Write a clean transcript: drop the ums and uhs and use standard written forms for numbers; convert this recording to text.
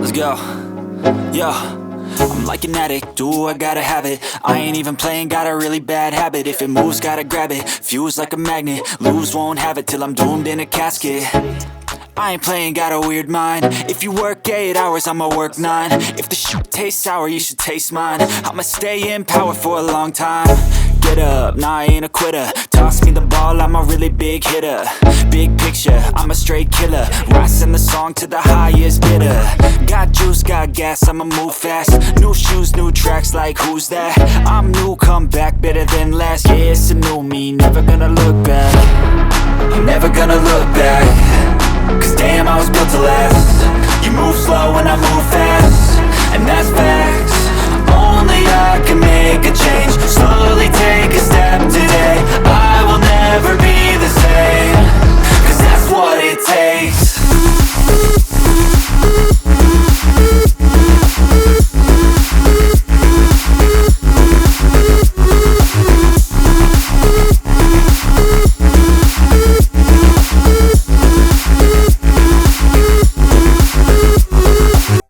Let's go. Yo, I'm like an addict, do I gotta have it. I ain't even playing, got a really bad habit. If it moves, gotta grab it, fuse like a magnet. Lose, won't have it till I'm doomed in a casket. I ain't playing, got a weird mind. If you work 8 hours, I'ma work 9. If the shit tastes sour, you should taste mine. I'ma stay in power for a long time. Get up, nah, I ain't a quitter. Toss me the ball, I'm a really big hitter. Big picture, I'm a straight killer. Rising the song to the highest bidder. Got juice, got gas, I'ma move fast. New shoes, new tracks, like who's that? I'm new, come back, better than last. Yeah, it's a new me, never gonna look back. I'm never gonna look back. Cause damn, I was built to last. You move slow and I move fast.